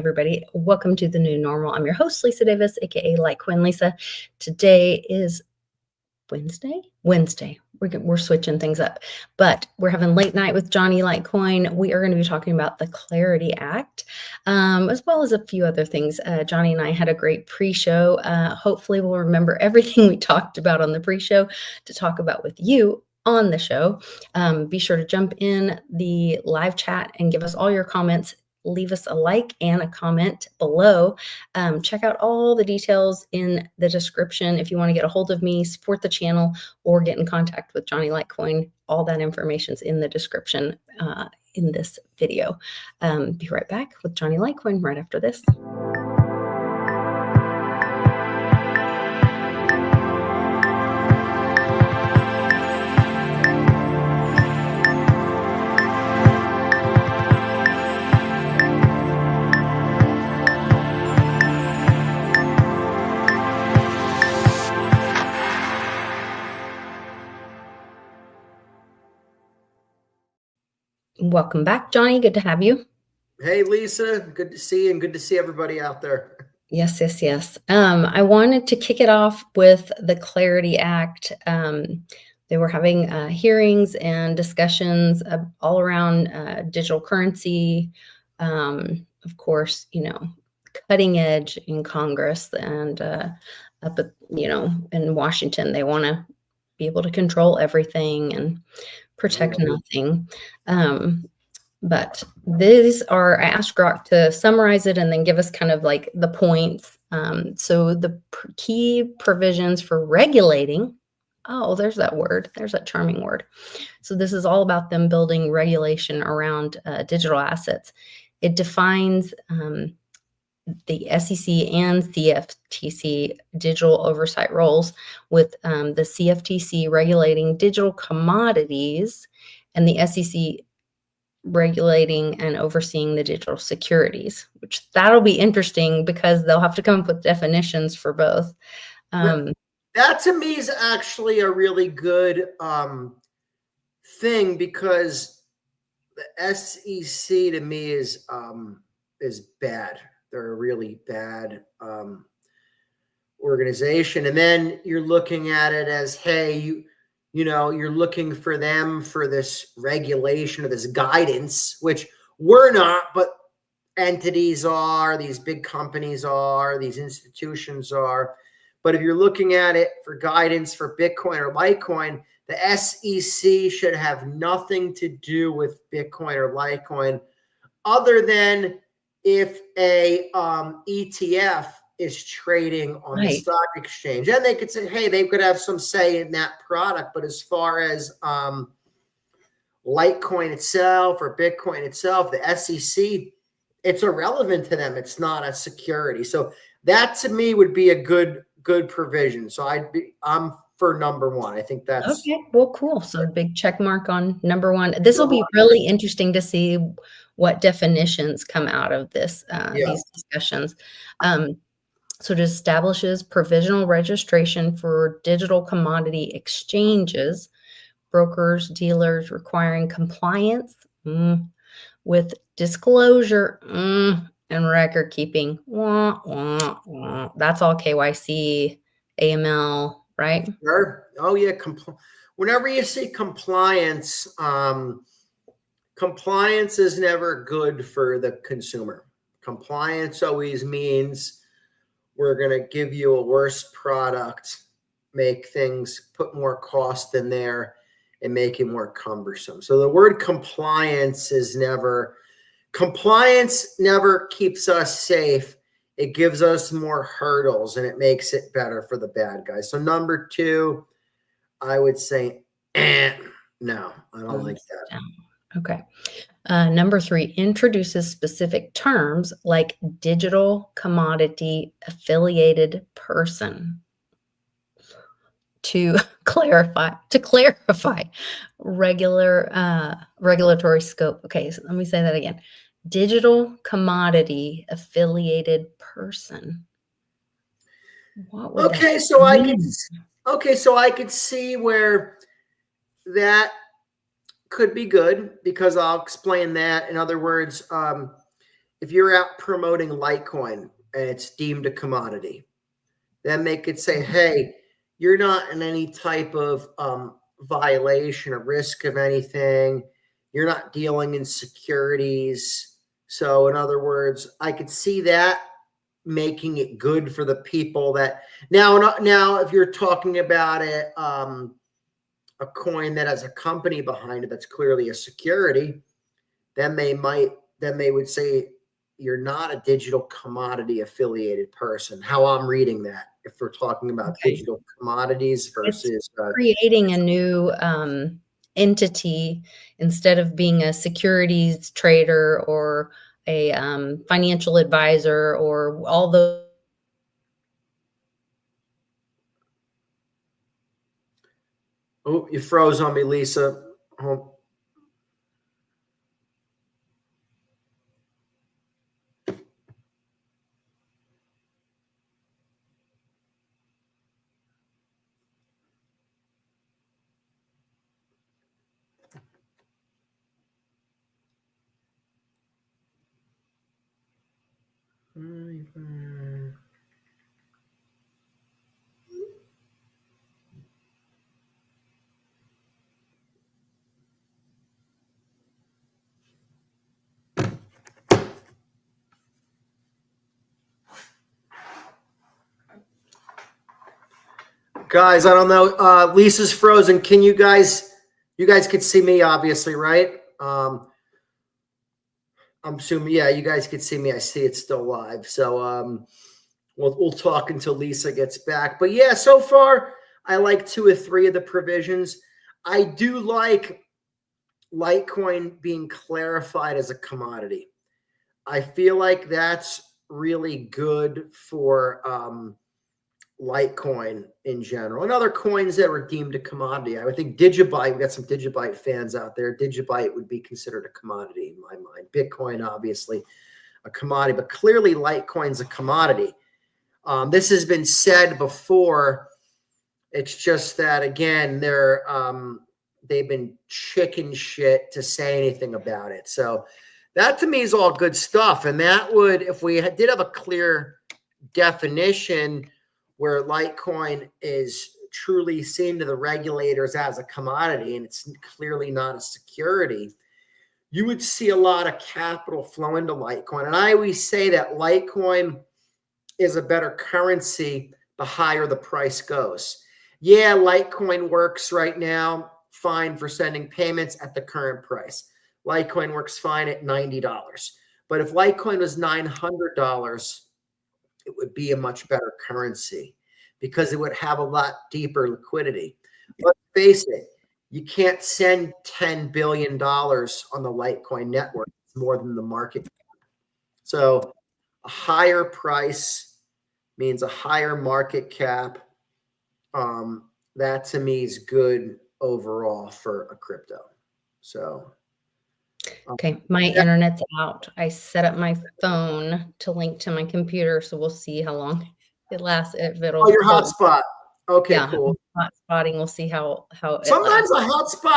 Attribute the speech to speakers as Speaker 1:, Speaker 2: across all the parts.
Speaker 1: everybody. Welcome to the new normal. I'm your host, Lisa Davis, aka Litecoin Lisa. Today is Wednesday. We're switching things up, but we're having late night with Johnny Litecoin. We are going to be talking about the Clarity Act, as well as a few other things. Johnny and I had a great pre-show. Hopefully we'll remember everything we talked about on the pre-show to talk about with you on the show. Be sure to jump in the live chat and give us all your comments. Leave us a like and a comment below. Check out all the details in the description. If you want to get a hold of me, support the channel, or get in contact with Johnny Litecoin, all that information is in the description in this video. Be right back with Johnny Litecoin right after this. Welcome back, Johnny. Good to have you.
Speaker 2: Hey, Lisa. Good to see you and good to see everybody out there.
Speaker 1: Yes. I wanted to kick it off with the Clarity Act. They were having hearings and discussions all around digital currency. Of course, cutting edge in Congress and up at, in Washington, they want to be able to control everything and protect nothing. But these are, I asked Grok to summarize it and then give us kind of like the points. So the key provisions for regulating, there's that word. There's that charming word. So this is all about them building regulation around digital assets. It defines the SEC and CFTC digital oversight roles, with the CFTC regulating digital commodities and the SEC regulating and overseeing the digital securities, which that'll be interesting because they'll have to come up with definitions for both.
Speaker 2: That to me is actually a really good thing, because the SEC to me is bad. They're a really bad organization. And then you're looking at it as, hey, you're looking for them for this regulation or this guidance, which we're not, but entities are, these big companies are, these institutions are. But if you're looking at it for guidance for Bitcoin or Litecoin, the SEC should have nothing to do with Bitcoin or Litecoin, other than if a ETF is trading on the stock exchange. And they could say, hey, they could have some say in that product. But as far as Litecoin itself or Bitcoin itself, the SEC, it's irrelevant to them. It's not a security. So that to me would be a good provision. So I'm for number one. I think that's
Speaker 1: okay. Well, cool. So big check mark on number one. This will be really interesting to see what definitions come out of this these discussions. So it establishes provisional registration for digital commodity exchanges, brokers, dealers requiring compliance with disclosure and record keeping. That's all KYC, AML, right?
Speaker 2: Sure. Oh yeah. Whenever you see compliance, compliance is never good for the consumer. Compliance always means we're going to give you a worse product, put more cost in there, and make it more cumbersome. So the word compliance never keeps us safe. It gives us more hurdles, and it makes it better for the bad guys. So number two, I would say, no, I don't like that.
Speaker 1: Okay. Number three, introduces specific terms like digital commodity affiliated person to clarify regulatory scope. Okay, so let me say that again. Digital commodity affiliated person. What would that mean?
Speaker 2: So I could see where that could be good, because I'll explain that. In other words, if you're out promoting Litecoin and it's deemed a commodity, then they could say, hey, you're not in any type of violation or risk of anything. You're not dealing in securities. So in other words, I could see that making it good for the people that now if you're talking about it, a coin that has a company behind it that's clearly a security, then they would say you're not a digital commodity affiliated person. How I'm reading that, if we're talking about digital commodities versus
Speaker 1: creating a new entity instead of being a securities trader or a financial advisor or all those.
Speaker 2: Oh, you froze on me, Lisa. Oh. Guys, I don't know. Lisa's frozen. Can you guys could see me, obviously, right? I'm assuming, yeah, you guys could see me. I see it's still live. So we'll talk until Lisa gets back. But yeah, so far I like 2 or 3 of the provisions. I do like Litecoin being clarified as a commodity. I feel like that's really good for Litecoin in general and other coins that were deemed a commodity. I would think Digibyte, we got some Digibyte fans out there. Digibyte would be considered a commodity in my mind. Bitcoin, obviously, a commodity, but clearly Litecoin's a commodity. This has been said before. It's just that, again, they've been chicken shit to say anything about it. So that to me is all good stuff. And that would, if we did have a clear definition where Litecoin is truly seen to the regulators as a commodity and it's clearly not a security, you would see a lot of capital flow into Litecoin. And I always say that Litecoin is a better currency the higher the price goes. Yeah, Litecoin works right now fine for sending payments at the current price. Litecoin works fine at $90. But if Litecoin was $900, it would be a much better currency because it would have a lot deeper liquidity. Let's face it, you can't send $10 billion on the Litecoin network. It's more than the market cap. So a higher price means a higher market cap. That to me is good overall for a crypto. So.
Speaker 1: Okay, my internet's out. I set up my phone to link to my computer, so we'll see how long it lasts. If it'll.
Speaker 2: Oh, your hotspot. Okay, yeah, cool.
Speaker 1: Hotspotting. We'll see how it
Speaker 2: sometimes
Speaker 1: lasts.
Speaker 2: A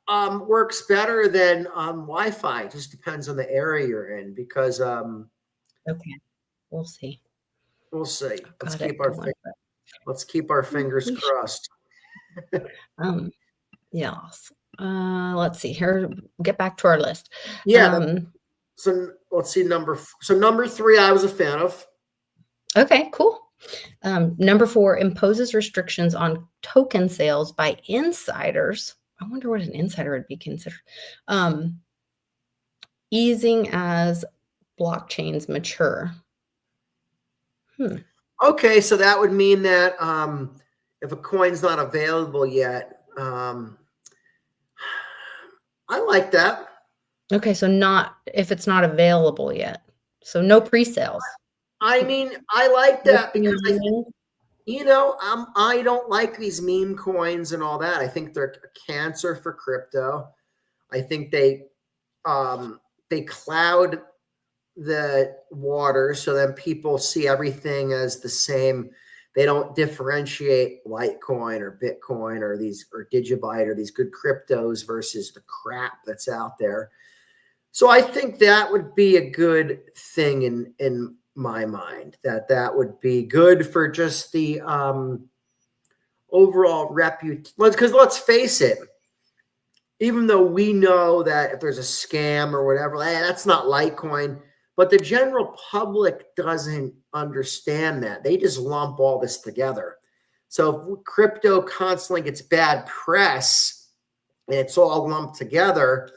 Speaker 2: hotspot works better than Wi-Fi. It just depends on the area you're in because.
Speaker 1: Okay, we'll see.
Speaker 2: We'll see. Let's keep our fingers crossed.
Speaker 1: Yes. Let's see here. Get back to our list.
Speaker 2: Yeah. So let's see number 3. I was a fan of.
Speaker 1: Okay, cool. Number 4 imposes restrictions on token sales by insiders. I wonder what an insider would be considered. Easing as blockchains mature.
Speaker 2: Okay, so that would mean that if a coin's not available yet, I like that.
Speaker 1: Okay, so not if it's not available yet. So no pre-sales.
Speaker 2: I mean, I like that because I don't like these meme coins and all that. I think they're a cancer for crypto. I think they cloud the water so then people see everything as the same. They don't differentiate Litecoin or Bitcoin or Digibyte or these good cryptos versus the crap that's out there. So I think that would be a good thing in my mind. That would be good for just the overall reputation. Because let's face it, even though we know that if there's a scam or whatever, that's not Litecoin, but the general public doesn't understand that. They just lump all this together. So if crypto constantly gets bad press and it's all lumped together,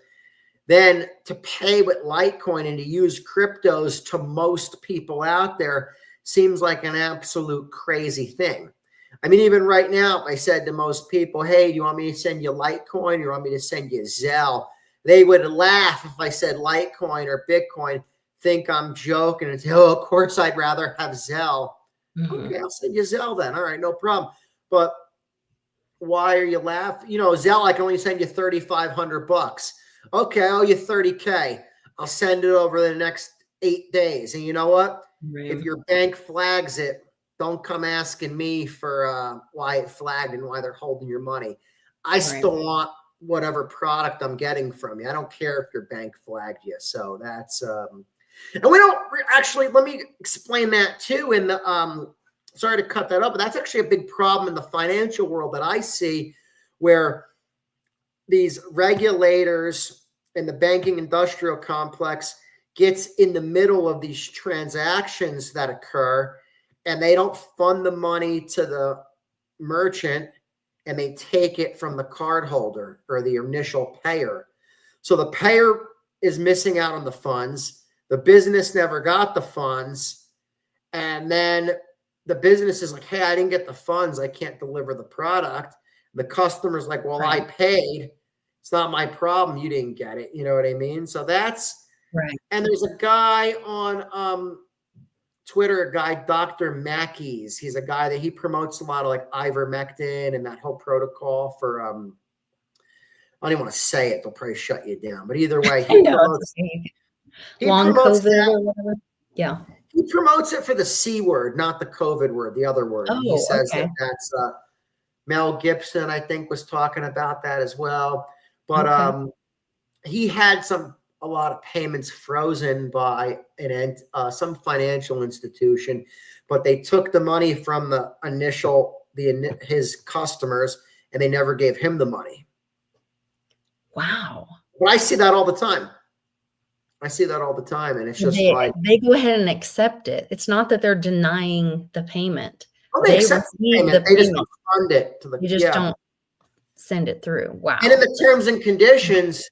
Speaker 2: then to pay with Litecoin and to use cryptos to most people out there seems like an absolute crazy thing. I mean, even right now, if I said to most people, hey, do you want me to send you Litecoin or you want me to send you Zelle? They would laugh if I said Litecoin or Bitcoin, think I'm joking and say, oh, of course I'd rather have Zelle. Okay, I'll send you Zelle then. All right, no problem. But why are you laughing? You know, Zelle, I can only send you $3,500. Okay, I owe you $30K. I'll send it over the next 8 days. And you know what? Right. If your bank flags it, don't come asking me for why it flagged and why they're holding your money. I still want whatever product I'm getting from you. I don't care if your bank flagged you. So that's and we don't actually, let me explain that too. In the sorry to cut that up, but that's actually a big problem in the financial world that I see, where these regulators in the banking industrial complex gets in the middle of these transactions that occur, and they don't fund the money to the merchant, and they take it from the cardholder or the initial payer. So the payer is missing out on the funds. The business never got the funds. And then the business is like, hey, I didn't get the funds. I can't deliver the product. The customer's like, well, I paid. It's not my problem. You didn't get it. You know what I mean? So that's right. And there's a guy on Twitter, a guy, Dr. Mackey's. He's a guy that he promotes a lot of like ivermectin and that whole protocol for I don't even want to say it. They'll probably shut you down. But either way, he promotes
Speaker 1: long COVID or whatever. Yeah.
Speaker 2: He promotes it for the C word, not the COVID word, the other word.
Speaker 1: Oh,
Speaker 2: he says that that's Mel Gibson, I think, was talking about that as well. But he had a lot of payments frozen by some financial institution, but they took the money from his customers, and they never gave him the money.
Speaker 1: Wow.
Speaker 2: But I see that all the time. And it's just
Speaker 1: they go ahead and accept it. It's not that they're denying the payment.
Speaker 2: Well, they accept the payment. They just don't fund it to the.
Speaker 1: You just don't send it through. Wow.
Speaker 2: And in the terms and conditions,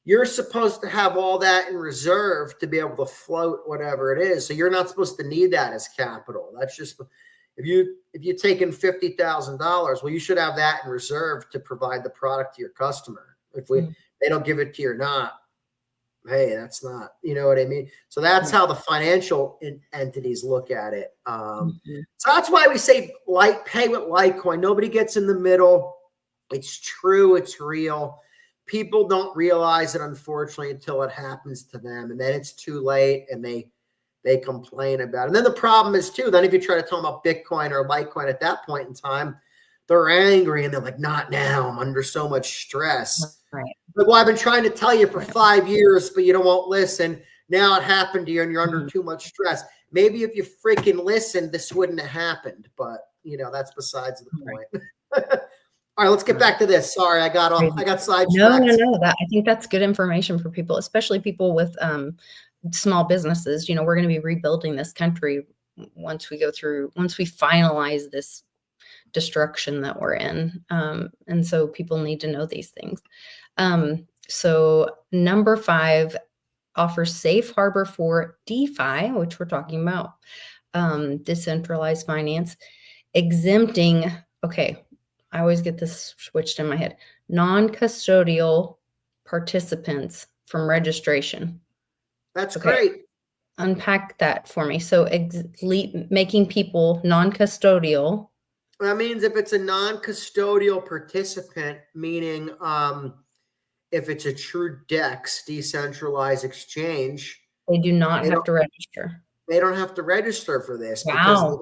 Speaker 2: you're supposed to have all that in reserve to be able to float whatever it is. So you're not supposed to need that as capital. That's just if you take in $50,000, well, you should have that in reserve to provide the product to your customer. If they don't give it to you or not, hey, that's not, you know what I mean? So that's how the financial entities look at it. So that's why we say pay with Litecoin. Nobody gets in the middle. It's true. It's real. People don't realize it, unfortunately, until it happens to them. And then it's too late, and they complain about it. And then the problem is, too, then if you try to tell them about Bitcoin or Litecoin at that point in time, they're angry, and they're like, not now. I'm under so much stress.
Speaker 1: Right.
Speaker 2: But, well, I've been trying to tell you for 5 years, but you won't listen. Now it happened to you, and you're under too much stress. Maybe if you freaking listened, this wouldn't have happened. But, that's besides the point. All right, let's get back to this. Sorry, I got sidetracked.
Speaker 1: No. I think that's good information for people, especially people with small businesses. We're going to be rebuilding this country once we finalize this destruction that we're in. And so people need to know these things. So number 5 offers safe harbor for DeFi, which we're talking about, decentralized finance, exempting, I always get this switched in my head, non-custodial participants from registration.
Speaker 2: That's great.
Speaker 1: Unpack that for me. So making people non-custodial.
Speaker 2: That means if it's a non-custodial participant, meaning if it's a true DEX, decentralized exchange,
Speaker 1: they do not have to register.
Speaker 2: They don't have to register for this.
Speaker 1: Wow.
Speaker 2: Because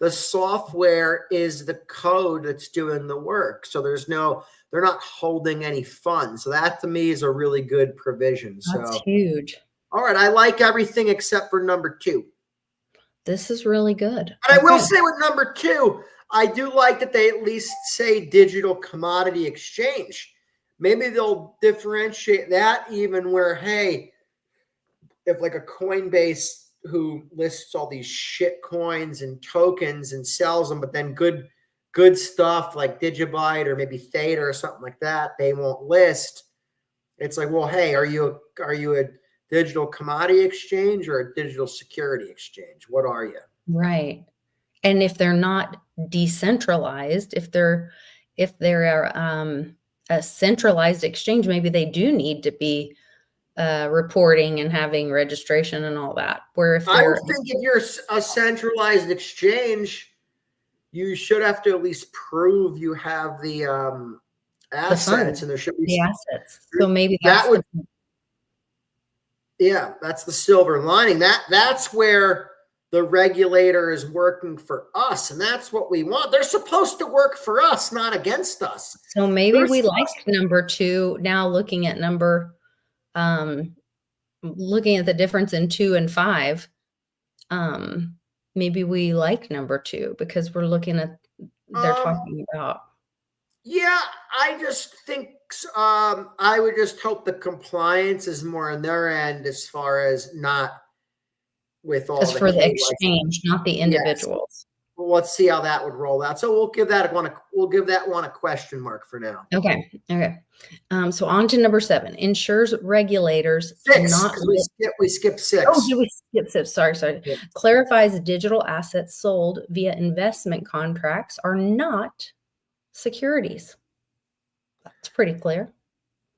Speaker 2: the software is the code that's doing the work. So there's no they're not holding any funds. So that to me is a really good provision.
Speaker 1: That's
Speaker 2: So,
Speaker 1: huge.
Speaker 2: all right, I like everything except for number 2.
Speaker 1: This is really good.
Speaker 2: And I will say with number 2, I do like that they at least say digital commodity exchange. Maybe they'll differentiate that even where, hey, if like a Coinbase who lists all these shit coins and tokens and sells them, but then good stuff like Digibyte or maybe Theta or something like that, they won't list. It's like, well, hey, are you a digital commodity exchange or a digital security exchange? What are you?
Speaker 1: Right. And if they're not decentralized, if they're a centralized exchange, maybe they do need to be reporting and having registration and all that. Where if
Speaker 2: I
Speaker 1: they're
Speaker 2: would think if you're a centralized exchange, you should have to at least prove you have the assets,
Speaker 1: funds,
Speaker 2: and there should be
Speaker 1: the assets. So maybe that's
Speaker 2: that would, yeah, that's the silver lining. That's where the regulator is working for us, and that's what we want. They're supposed to work for us, not against us.
Speaker 1: so maybe we like number 2. Now looking at looking at the difference in 2 and 5, maybe we like number 2 because we're looking at they're talking about.
Speaker 2: Yeah, I just think I would just hope the compliance is more on their end as far as not with all
Speaker 1: It's
Speaker 2: the
Speaker 1: for the
Speaker 2: KYC.
Speaker 1: exchange, not the individuals.
Speaker 2: Yes. Well, let's see how that would roll out. So we'll give that one a question mark for now.
Speaker 1: Okay. So on to number 7. Ensures regulators
Speaker 2: 6,
Speaker 1: not
Speaker 2: we skipped 6.
Speaker 1: Oh, did we skip 6? Sorry.
Speaker 2: Yeah.
Speaker 1: Clarifies digital assets sold via investment contracts are not securities. That's pretty clear.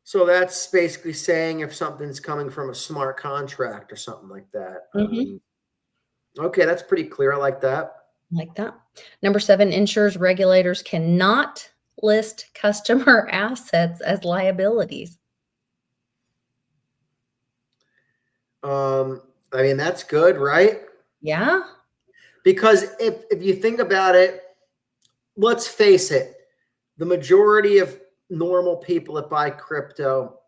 Speaker 2: So that's basically saying if something's coming from a smart contract or something like that. Okay, that's pretty clear. I like that.
Speaker 1: Number 7, ensures regulators cannot list customer assets as liabilities.
Speaker 2: I mean, that's good, right?
Speaker 1: Yeah.
Speaker 2: Because if you think about it, let's face it, the majority of normal people that buy crypto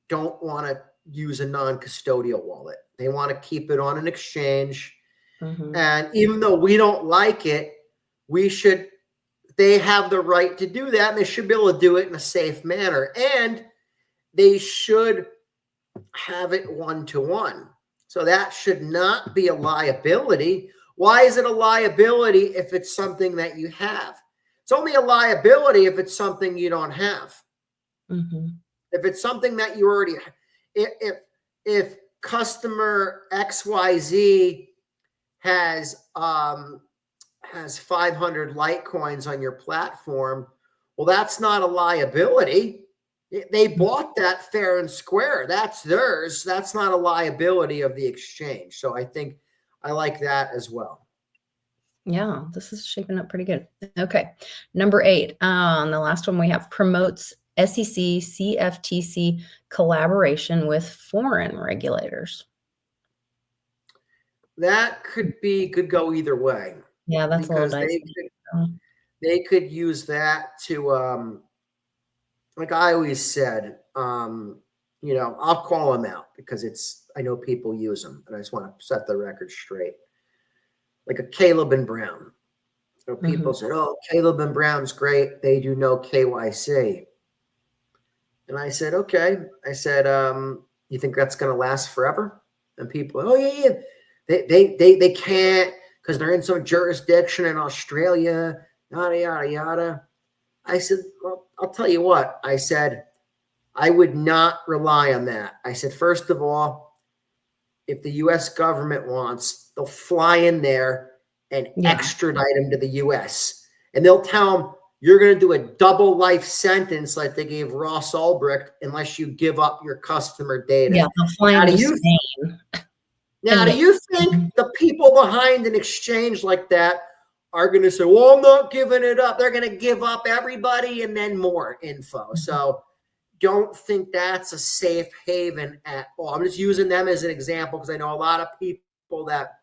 Speaker 2: don't want to use a non-custodial wallet. They want to keep it on an exchange. And even though we don't like it, they have the right to do that, and they should be able to do it in a safe manner. And they should have it one-to-one. So that should not be a liability. Why is it a liability if it's something that you have? It's only a liability if it's something you don't have. If it's something that you already have. If customer XYZ has 500 Litecoins on your platform, well, that's not a liability. They bought that fair and square. That's theirs. That's not a liability of the exchange. So I think I like that as well.
Speaker 1: Yeah, this is shaping up pretty good. Okay. Number 8, the last one we have, promotes SEC, CFTC collaboration with foreign regulators.
Speaker 2: That could go either way.
Speaker 1: Yeah, that's
Speaker 2: because
Speaker 1: a little dicey.
Speaker 2: They could use that to, like I always said, I'll call them out because I know people use them, and I just want to set the record straight. Like a Caleb and Brown. So people said, "Oh, Caleb and Brown's great. They do no KYC." And I said, "Okay." I said, "You think that's going to last forever?" And people, "Oh yeah. They can't because they're in some jurisdiction in Australia, yada, yada, yada." I said, "Well, I'll tell you what." I said, "I would not rely on that." I said, "First of all, if the U.S. government wants, they'll fly in there and extradite them to the U.S. And they'll tell them, you're going to do a double life sentence like they gave Ross Ulbricht unless you give up your customer data."
Speaker 1: Yeah, they'll fly into Spain.
Speaker 2: Now, do you think the people behind an exchange like that are going to say, "Well, I'm not giving it up"? They're going to give up everybody and then more info. So don't think that's a safe haven at all. I'm just using them as an example because I know a lot of people that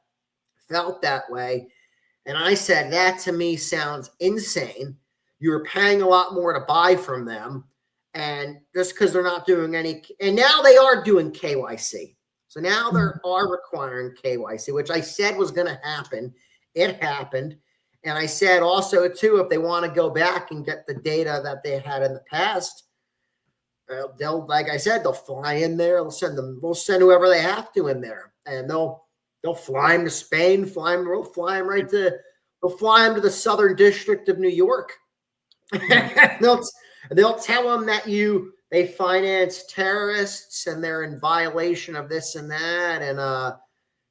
Speaker 2: felt that way. And I said, that to me sounds insane. You're paying a lot more to buy from them. And just because they're not doing any, and now they are doing KYC. So now they are requiring KYC, which I said was going to happen. It happened. And I said also, too, if they want to go back and get the data that they had in the past, they'll, like I said, they'll fly in there. They'll send whoever they have to in there, and they'll fly them to Spain, they'll fly them to the Southern District of New York. They'll tell them that they finance terrorists and they're in violation of this and that. And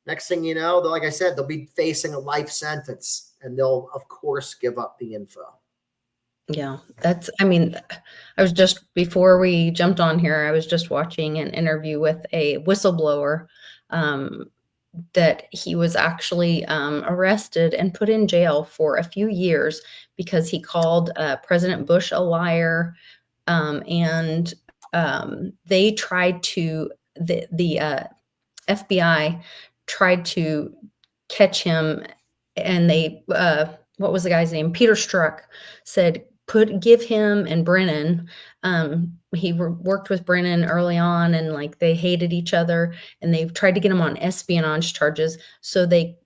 Speaker 2: next thing you know, like I said, they'll be facing a life sentence, and they'll, of course, give up the info.
Speaker 1: Yeah, I was just, before we jumped on here, I was just watching an interview with a whistleblower that he was actually arrested and put in jail for a few years because he called President Bush a liar. And they tried to, the FBI tried to catch him, and they, what was the guy's name? Peter Strzok said, give him and Brennan. He worked with Brennan early on, and like they hated each other, and they tried to get him on espionage charges. So they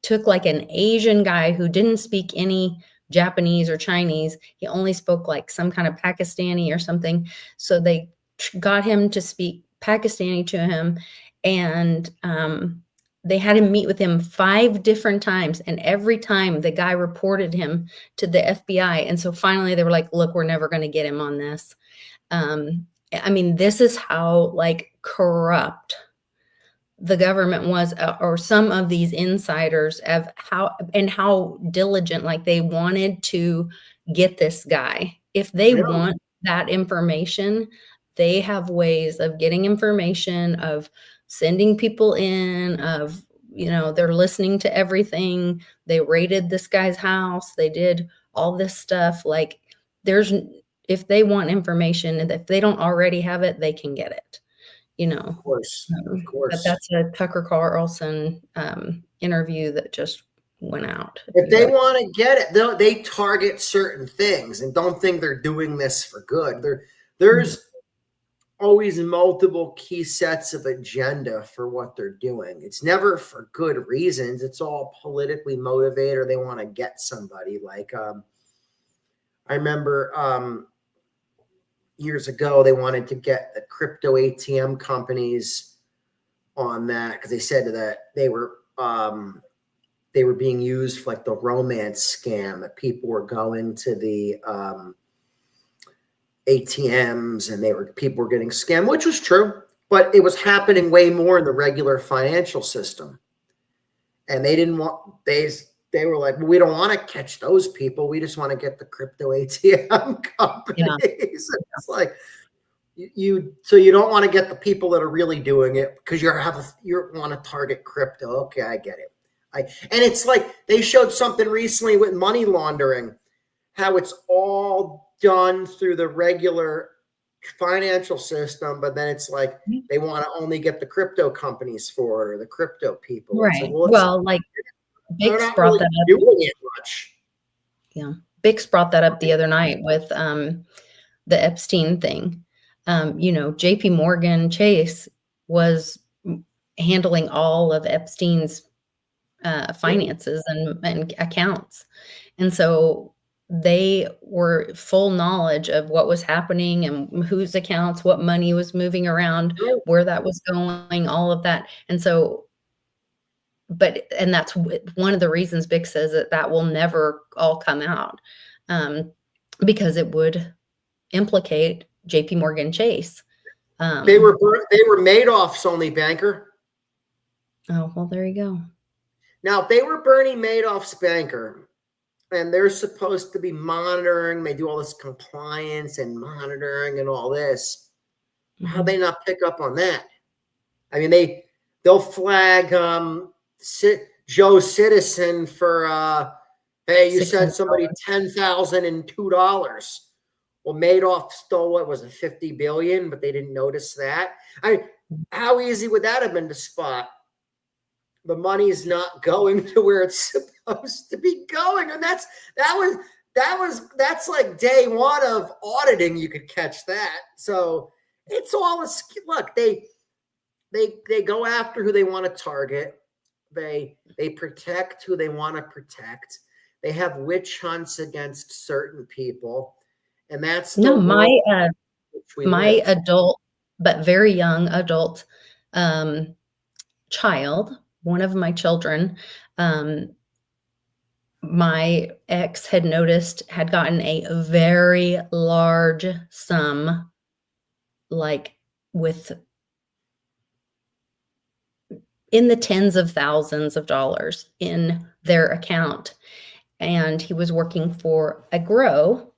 Speaker 1: took like an Asian guy who didn't speak any Japanese or Chinese. He only spoke like some kind of Pakistani or something. So they got him to speak Pakistani to him, and they had him meet with him 5 different times, and every time the guy reported him to the FBI. And so finally they were like, look, we're never going to get him on this. This is how like corrupt the government was, or some of these insiders, of how diligent, like they wanted to get this guy. If they want that information, they have ways of getting information, of sending people in, of, they're listening to everything. They raided this guy's house. They did all this stuff. Like if they want information, and if they don't already have it, they can get it,
Speaker 2: Of course.
Speaker 1: But that's a Tucker Carlson interview that just went out.
Speaker 2: If they want to get it, they target certain things, and don't think they're doing this for good. There's always multiple key sets of agenda for what they're doing. It's never for good reasons. It's all politically motivated, or they want to get somebody. Like I remember years ago, they wanted to get the crypto ATM companies on that because they said that they were being used for like the romance scam, that people were going to the ATMs and people were getting scammed, which was true, but it was happening way more in the regular financial system. And they didn't want, they were like, well, we don't want to catch those people. We just want to get the crypto ATM companies. Yeah. It's like, so you don't want to get the people that are really doing it because you want to target crypto. Okay, I get it. And it's like they showed something recently with money laundering, how it's all done through the regular financial system, but then it's like they want to only get the crypto companies for it, or the crypto people.
Speaker 1: Right. Like Bix brought that up.
Speaker 2: Doing it much.
Speaker 1: Yeah, Bix brought that up the other night with the Epstein thing. JP Morgan Chase was handling all of Epstein's finances and accounts. And so they were full knowledge of what was happening and whose accounts, what money was moving around, where that was going, all of that. And so, and that's one of the reasons Bix says that will never all come out, because it would implicate JP Morgan Chase.
Speaker 2: They were Madoff's only banker.
Speaker 1: Oh, well, there you go.
Speaker 2: Now, if they were Bernie Madoff's banker, and they're supposed to be monitoring, they do all this compliance and monitoring and all this, how'd they not pick up on that? I mean, they'll flag Joe Citizen for, hey, you sent somebody $10,002. Well, Madoff stole, what was it, $50 billion, but they didn't notice that. How easy would that have been to spot? The money's not going to where it's supposed to be going. And that was that's like day one of auditing. You could catch that. So it's all a look. They go after who they want to target. They protect who they want to protect. They have witch hunts against certain people, and that's the world in which we
Speaker 1: my
Speaker 2: live.
Speaker 1: adult, but very young adult child, one of my children, my ex had noticed had gotten a very large sum, like with in the tens of thousands of dollars in their account. And he was working for a grow.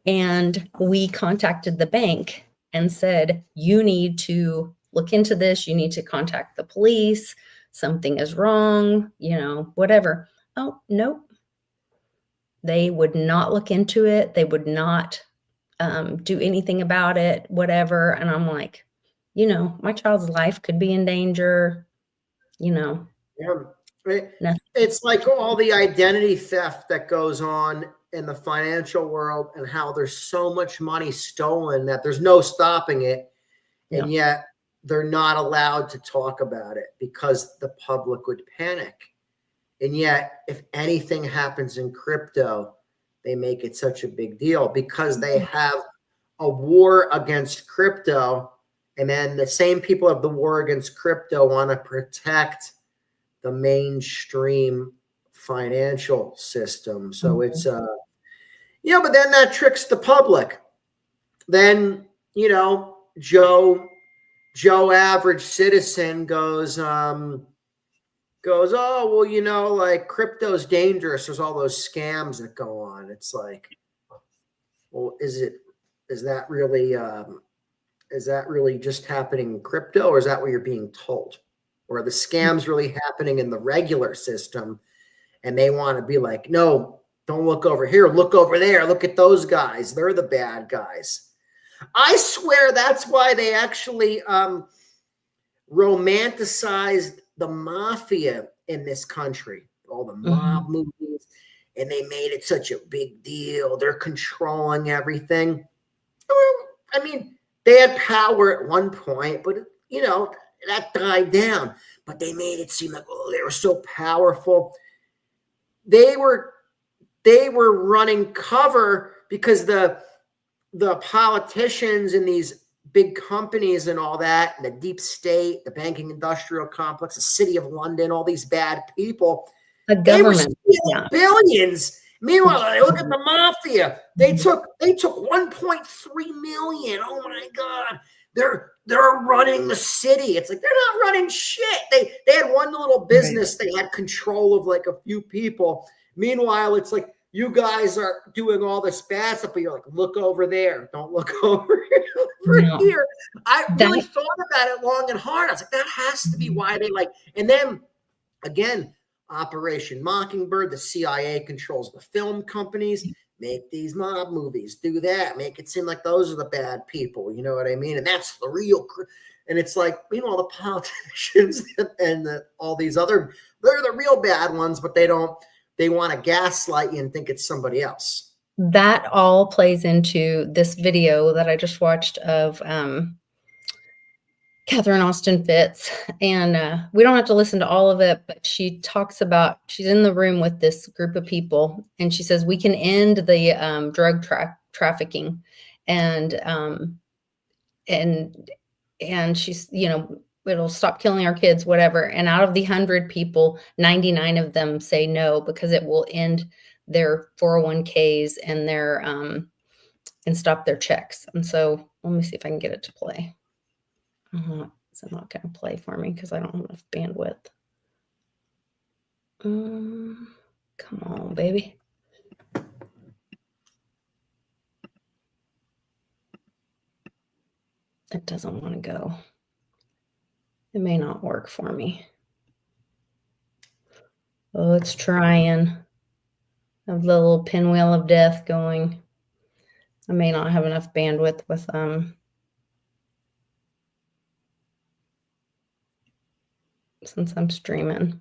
Speaker 1: And we contacted the bank and said, you need to look into this. You need to contact the police. Something is wrong, whatever. Oh, nope. They would not look into it. They would not do anything about it, whatever. And I'm like, my child's life could be in danger,
Speaker 2: Yeah.
Speaker 1: nothing.
Speaker 2: It's like all the identity theft that goes on in the financial world and how there's so much money stolen that there's no stopping it. And yet they're not allowed to talk about it because the public would panic. And yet, if anything happens in crypto, they make it such a big deal because they have a war against crypto. And then the same people of the war against crypto want to protect the mainstream financial system. So it's, but then that tricks the public. Then, Joe average citizen goes, oh, well, like crypto's dangerous. There's all those scams that go on. It's like, well, is that really just happening in crypto, or is that what you're being told? Or are the scams really happening in the regular system? And they want to be like, no, don't look over here. Look over there. Look at those guys. They're the bad guys. I swear that's why they actually romanticized the mafia in this country, all the mob movies, and they made it such a big deal. They're controlling everything. I mean, they had power at one point, but that died down. But they made it seem like, oh, they were so powerful. They were running cover because the politicians and these big companies and all that, and the deep state, the banking industrial complex, the city of London, all these bad people,
Speaker 1: the government,
Speaker 2: they were stealing billions. Meanwhile, look at the mafia. They took 1.3 million. Oh my God. They're running the city. It's like they're not running shit. They had one little business. Right. They had control of like a few people. Meanwhile, it's like you guys are doing all this bad stuff, but you're like, look over there. Don't look over here. I really thought about it long and hard. I was like, that has to be why they like. And then again, Operation Mockingbird, the CIA controls the film companies, make these mob movies, do that, make it seem like those are the bad people. You know what I mean? And that's the real. And it's like, meanwhile, the politicians and all these other, they're the real bad ones, but they want to gaslight you and think it's somebody else.
Speaker 1: That all plays into this video that I just watched of Katherine Austin Fitz, and we don't have to listen to all of it, but she talks about, she's in the room with this group of people, and she says, we can end the drug trafficking, and she's, it'll stop killing our kids, whatever. And out of the 100 people, 99 of them say no, because it will end their 401ks and their and stop their checks. And so let me see if I can get it to play. It's not going to play for me because I don't have enough bandwidth. Come on, baby. It doesn't want to go. It may not work for me. Oh, it's trying. I have the little pinwheel of death going. I may not have enough bandwidth with since I'm streaming.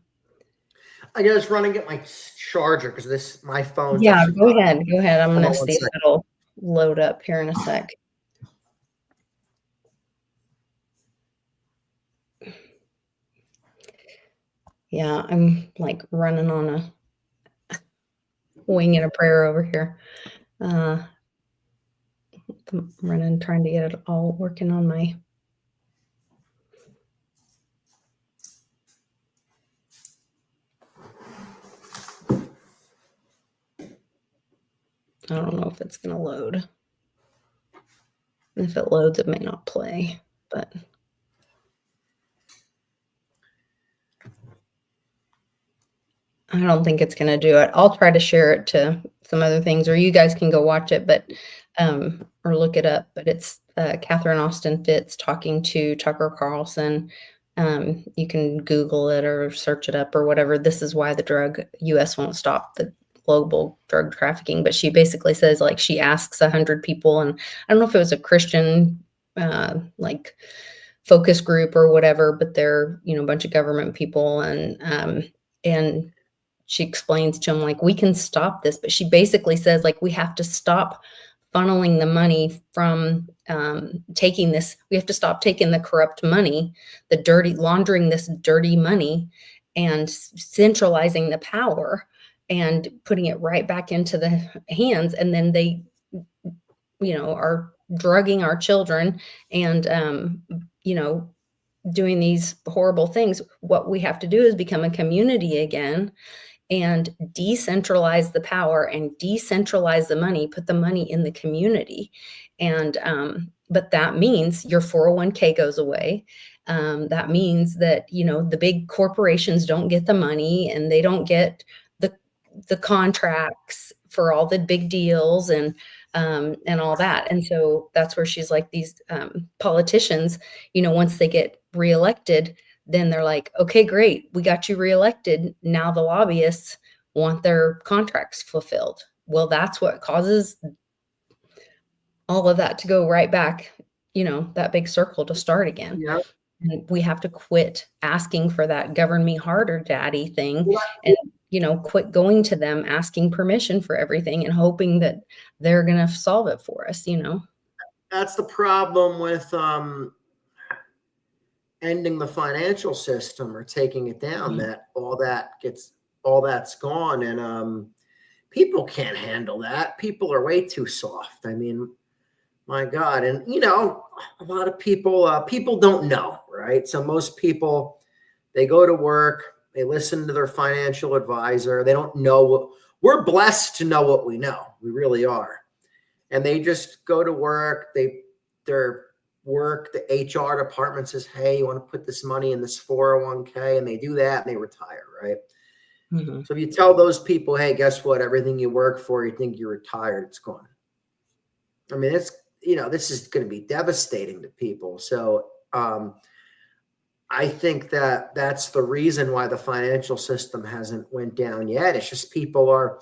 Speaker 2: I gotta run and get my charger because my phone's
Speaker 1: Yeah,
Speaker 2: actually.
Speaker 1: go ahead. I'm
Speaker 2: Hold
Speaker 1: gonna
Speaker 2: on one
Speaker 1: see if
Speaker 2: second.
Speaker 1: it'll load up here in a sec. Yeah, I'm like running on a wing and a prayer over here. I'm running, trying to get it all working on my. I don't know if it's gonna load. If it loads, it may not play, but. I don't think it's gonna do it. I'll try to share it to some other things, or you guys can go watch it, but or look it up. But it's Catherine Austin Fitz talking to Tucker Carlson. You can Google it or search it up or whatever. This is why the U.S. won't stop the global drug trafficking. But she basically says, like, she asks 100 people, and I don't know if it was a Christian like focus group or whatever, but they're, a bunch of government people, and she explains to him, like, we can stop this, but she basically says, like, we have to stop funneling the money from taking this. We have to stop taking the corrupt money, laundering this dirty money, and centralizing the power and putting it right back into the hands. And then they, are drugging our children and, doing these horrible things. What we have to do is become a community again and decentralize the power and decentralize the money, put the money in the community. And, but that means your 401k goes away. That means that, the big corporations don't get the money and they don't get the contracts for all the big deals and all that. And so that's where she's like, these politicians, once they get reelected, then they're like, okay, great, we got you reelected. Now the lobbyists want their contracts fulfilled. Well, that's what causes all of that to go right back, that big circle to start again.
Speaker 2: Yeah.
Speaker 1: And we have to quit asking for that govern me harder, daddy thing. And, quit going to them, asking permission for everything and hoping that they're going to solve it for us,
Speaker 2: That's the problem with ending the financial system or taking it down, that all that's gone. And people can't handle that. People are way too soft. I mean, my God. And, a lot of people don't know, right? So most people, they go to work, they listen to their financial advisor. They don't know we're blessed to know what we know. We really are. And they just go to work. The HR department says, hey, you want to put this money in this 401k? And they do that and they retire, right? Mm-hmm. So if you tell those people, hey, guess what? Everything you work for, you think you're retired, it's gone. I mean, this is going to be devastating to people. So I think that's the reason why the financial system hasn't went down yet. It's just people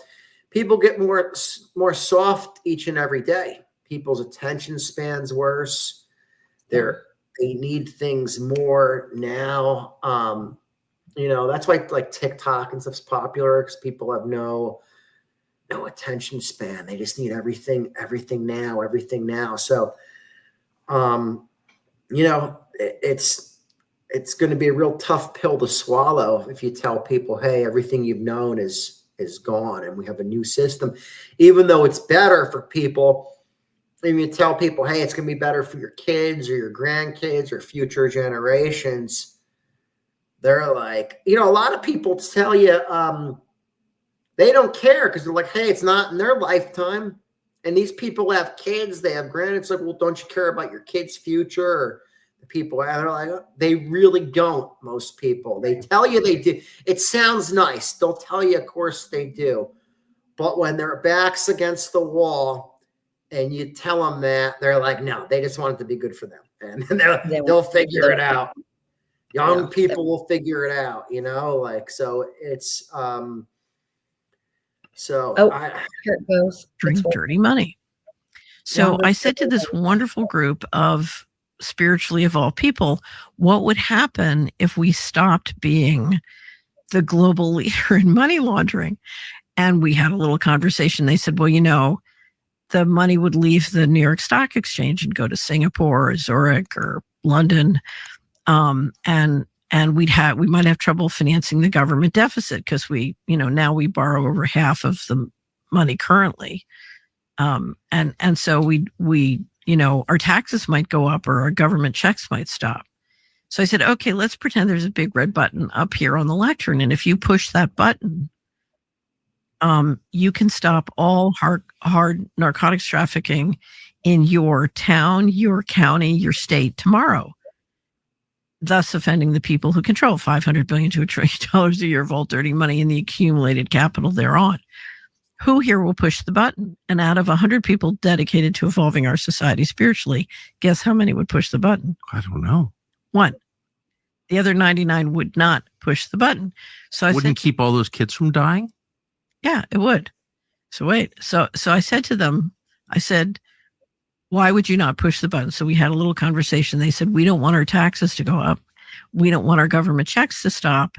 Speaker 2: get more soft each and every day. People's attention span's worse. They need things more now. That's why like TikTok and stuff's popular, because people have no attention span. They just need everything now. So, it's going to be a real tough pill to swallow if you tell people, hey, everything you've known is gone and we have a new system. Even though it's better for people, if you tell people, hey, it's going to be better for your kids or your grandkids or future generations, they're like, a lot of people tell you they don't care because they're like, hey, it's not in their lifetime. And these people have kids, they have grandkids. It's like, well, don't you care about your kids' future? Or the people, they're like, they really don't, most people. They tell you they do. It sounds nice. They'll tell you, of course they do. But when their back's against the wall and you tell them that, they're like, no, they just want it to be good for them. And they'll figure it out. Young people will figure it out, so it's,
Speaker 1: here it goes.
Speaker 3: Dirty money. So I said to this wonderful group of spiritually evolved people, what would happen if we stopped being the global leader in money laundering. And we had a little conversation. They said, well, the money would leave the New York Stock Exchange and go to Singapore or Zurich or London. And we might have trouble financing the government deficit because now we borrow over half of the money currently. And so we our taxes might go up or our government checks might stop. So I said, okay, let's pretend there's a big red button up here on the lectern. And if you push that button, you can stop all hard narcotics trafficking in your town, your county, your state tomorrow, thus offending the people who control $500 billion to $1 trillion a year of all dirty money and the accumulated capital thereon. Who here will push the button? And out of 100 people dedicated to evolving our society spiritually, guess how many would push the button?
Speaker 4: I don't know.
Speaker 3: 1. The other 99 would not push the button. So I
Speaker 4: wouldn't keep all those kids from dying?
Speaker 3: Yeah, it would. So wait. So I said to them, why would you not push the button? So we had a little conversation. They said, we don't want our taxes to go up. We don't want our government checks to stop.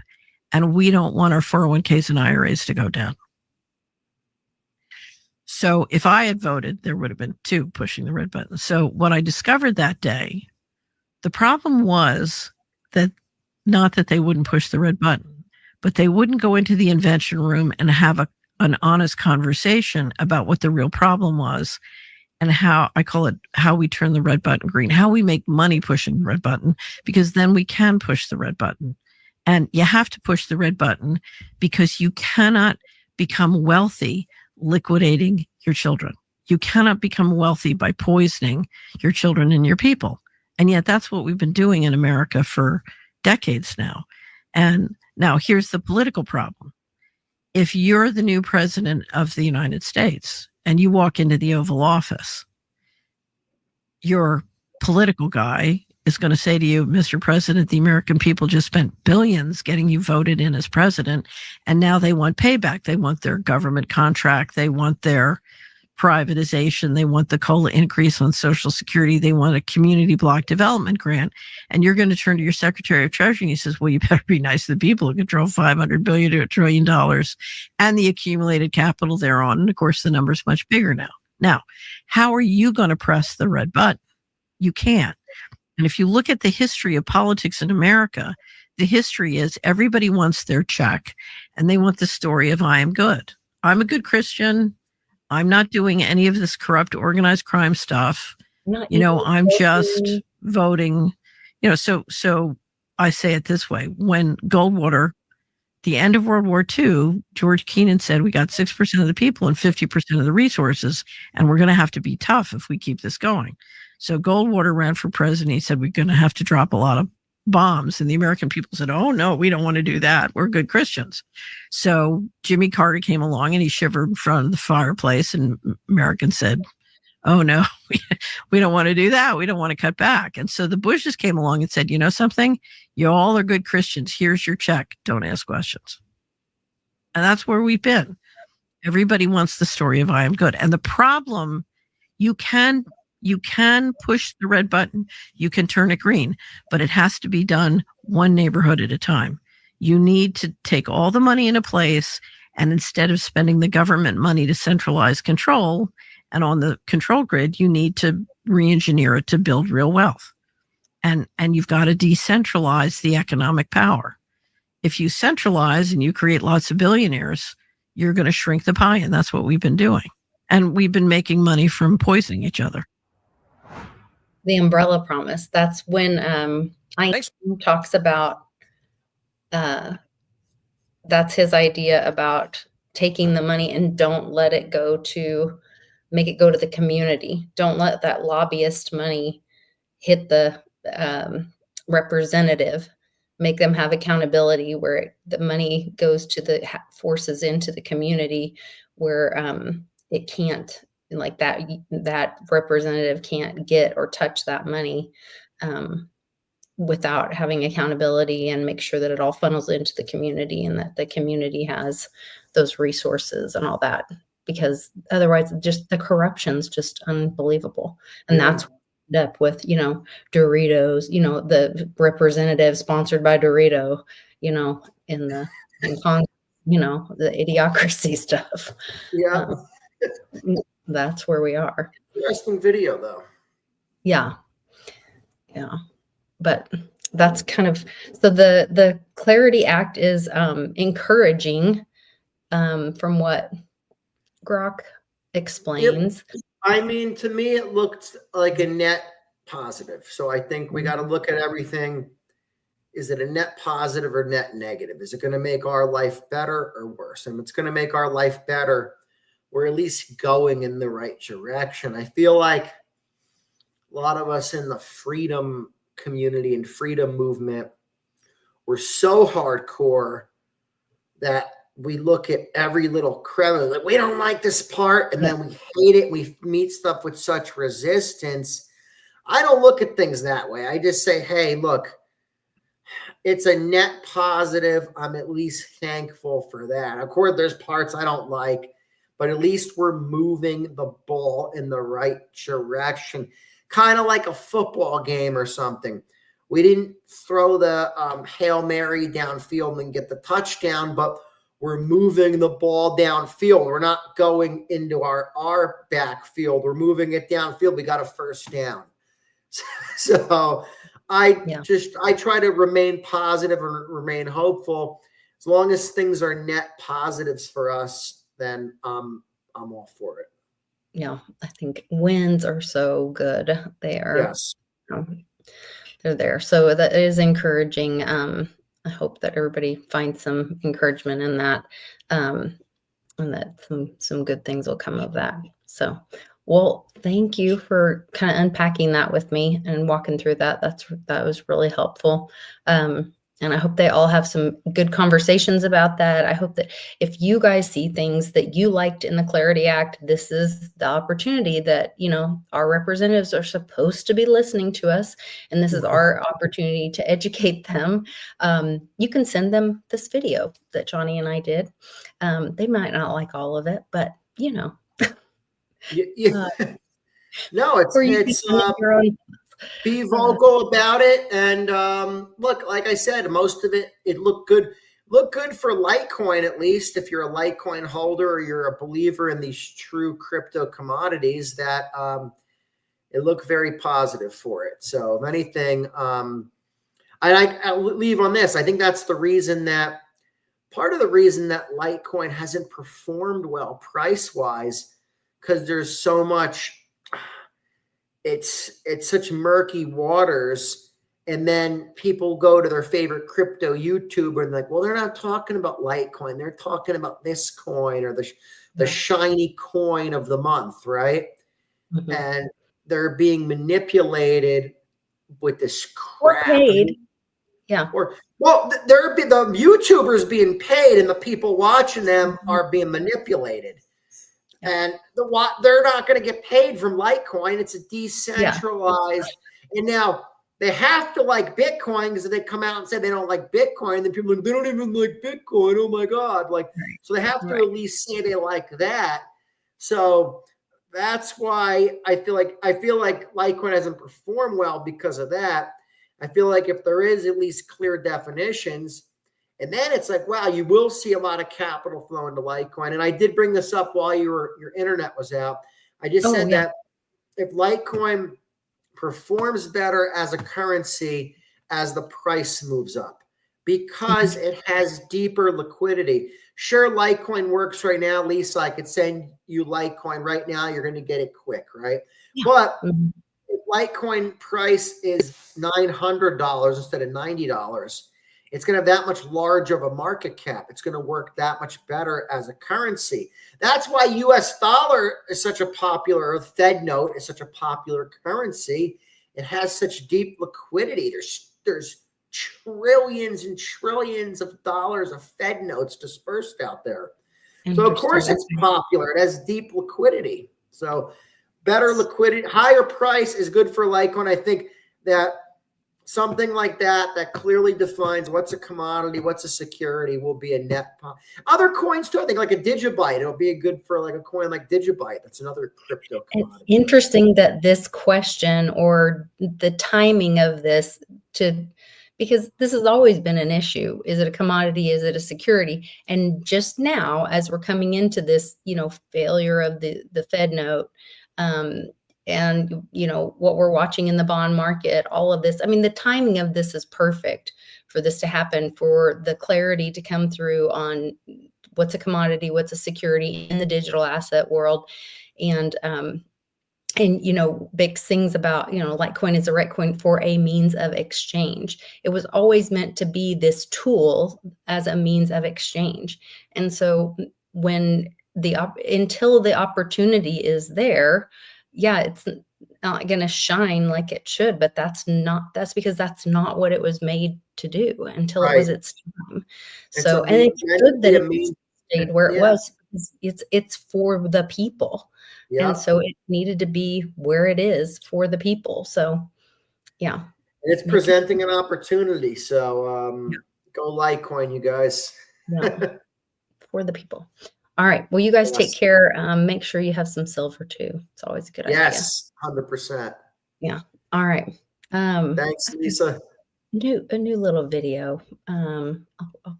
Speaker 3: And we don't want our 401ks and IRAs to go down. So if I had voted, there would have been 2 pushing the red button. So what I discovered that day, the problem was that not that they wouldn't push the red button, but they wouldn't go into the invention room and have an honest conversation about what the real problem was and how we turn the red button green, how we make money pushing the red button, because then we can push the red button. And you have to push the red button because you cannot become wealthy liquidating your children. You cannot become wealthy by poisoning your children and your people. And yet that's what we've been doing in America for decades now. And now here's the political problem. If you're the new president of the United States and you walk into the Oval Office, your political guy is going to say to you, Mr. President, the American people just spent billions getting you voted in as president, and now they want payback. They want their government contract. They want their privatization. They want the COLA increase on Social Security. They want a community block development grant. And you're going to turn to your Secretary of Treasury and he says, well, you better be nice to the people who control $500 billion to $1 trillion and the accumulated capital thereon. And of course, the number's much bigger now. Now, how are you going to press the red button? You can't. And if you look at the history of politics in America, the history is everybody wants their check and they want the story of I am good. I'm a good Christian. I'm not doing any of this corrupt organized crime stuff. I'm just voting, so I say it this way. When Goldwater, the end of World War II, George Kennan said, we got 6% of the people and 50% of the resources, and we're going to have to be tough if we keep this going. So Goldwater ran for president. He said, we're going to have to drop a lot of bombs. And the American people said, oh, no, we don't want to do that. We're good Christians. So Jimmy Carter came along and he shivered in front of the fireplace. And Americans said, oh, no, we don't want to do that. We don't want to cut back. And so the Bushes came along and said, you know something? You all are good Christians. Here's your check. Don't ask questions. And that's where we've been. Everybody wants the story of I am good. And the problem, you can push the red button, you can turn it green, but it has to be done one neighborhood at a time. You need to take all the money into place, and instead of spending the government money to centralize control and on the control grid, you need to re-engineer it to build real wealth. And you've got to decentralize the economic power. If you centralize and you create lots of billionaires, you're going to shrink the pie, and that's what we've been doing. And we've been making money from poisoning each other.
Speaker 1: The umbrella promise. That's when Einstein talks about, that's his idea about taking the money and don't let it go to, make it go to the community. Don't let that lobbyist money hit the representative. Make them have accountability where the money goes to the forces into the community where it can't, like that representative can't get or touch that money without having accountability, and make sure that it all funnels into the community and that the community has those resources and all that, because otherwise just the corruption's just unbelievable. And that's what we end up with, Doritos, the representative sponsored by Dorito, in the in Congress, you know, the idiocracy stuff.
Speaker 2: Yeah.
Speaker 1: That's where we are.
Speaker 2: Interesting video, though.
Speaker 1: Yeah. Yeah. But that's kind of, so the Clarity Act is encouraging, from what Grok explains.
Speaker 2: I mean, to me, it looked like a net positive. So I think we got to look at everything. Is it a net positive or net negative? Is it going to make our life better or worse? And if it's going to make our life better, we're at least going in the right direction. I feel like a lot of us in the freedom community and freedom movement, we're so hardcore that we look at every little crevice, like we don't like this part, and then we hate it. We meet stuff with such resistance. I don't look at things that way. I just say, hey, look, it's a net positive. I'm at least thankful for that. Of course, there's parts I don't like, but at least we're moving the ball in the right direction, kind of like a football game or something. We didn't throw the Hail Mary downfield and get the touchdown, but we're moving the ball downfield. We're not going into our backfield. We're moving it downfield. We got a first down. So I try to remain positive and remain hopeful. As long as things are net positives for us, then I'm all for it.
Speaker 1: Yeah, I think wins are so good. They are.
Speaker 2: Yes.
Speaker 1: They're there. So that is encouraging. I hope that everybody finds some encouragement in that, and that some good things will come of that. So, well, thank you for kind of unpacking that with me and walking through that. That was really helpful. And I hope they all have some good conversations about that. I hope that if you guys see things that you liked in the Clarity Act, this is the opportunity that, you know, our representatives are supposed to be listening to us. And this is our opportunity to educate them. You can send them this video that Johnny and I did. They might not like all of it, but, you know.
Speaker 2: No, it's
Speaker 1: your own.
Speaker 2: Be vocal about it. And look, like I said, most of it looked good. Look good for Litecoin, at least if you're a Litecoin holder or you're a believer in these true crypto commodities, that it looked very positive for it. So if anything, I'll leave on this. I think that's the reason that part of the reason that Litecoin hasn't performed well price-wise, because there's so much, it's such murky waters. And then people go to their favorite crypto YouTuber and like, well, they're not talking about Litecoin. They're talking about this coin or the shiny coin of the month, right? Mm-hmm. And they're being manipulated with this crap.
Speaker 1: Or paid. Yeah.
Speaker 2: The YouTubers being paid and the people watching them are being manipulated. And they're not going to get paid from Litecoin. It's a decentralized. Yeah. And now they have to like Bitcoin because they come out and say they don't like Bitcoin. And then people are like, they don't even like Bitcoin. Oh my God. So they have to at least say they like that. So that's why I feel like Litecoin hasn't performed well because of that. I feel like if there is at least clear definitions, and then it's like, wow, you will see a lot of capital flow into Litecoin. And I did bring this up while your internet was out. I just said that if Litecoin performs better as a currency as the price moves up, because it has deeper liquidity. Sure, Litecoin works right now. Lisa, I could send you Litecoin right now. You're going to get it quick, right? Yeah. But if Litecoin price is $900 instead of $90, it's going to have that much larger of a market cap. It's going to work that much better as a currency. That's why US dollar is such a popular, or Fed note is such a popular currency. It has such deep liquidity. There's trillions and trillions of dollars of Fed notes dispersed out there. So of course it's popular. It has deep liquidity. So better liquidity, higher price is good for Litecoin. I think that something like that clearly defines what's a commodity, what's a security, will be a net. Other coins too, I think like a Digibyte, it'll be good for like a coin like Digibyte. That's another crypto commodity.
Speaker 1: It's interesting that this question or the timing of this to because this has always been an issue. Is it a commodity? Is it a security? And just now, as we're coming into this, failure of the Fed note, and what we're watching in the bond market, all of this, I mean, the timing of this is perfect for this to happen, for the clarity to come through on what's a commodity, what's a security in the digital asset world. And big things about, Litecoin is the right coin for a means of exchange. It was always meant to be this tool as a means of exchange. And so until the opportunity is there, yeah, it's not going to shine like it should, but that's because that's not what it was made to do until it was its time. So, and it's good that it stayed where it was, because it's for the people. Yep. And so it needed to be where it is for the people. So, yeah.
Speaker 2: And it's presenting an opportunity. So go Litecoin, you guys.
Speaker 1: Yeah. For the people. All right. Well, you guys take care. Make sure you have some silver too. It's always a good idea.
Speaker 2: Yes, 100%.
Speaker 1: Yeah. All right.
Speaker 2: Thanks, Lisa.
Speaker 1: A new little video. I'll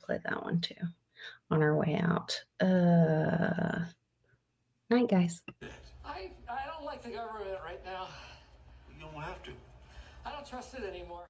Speaker 1: play that one too on our way out. Night, guys.
Speaker 5: I don't like the government right now. You don't have to. I don't trust it anymore.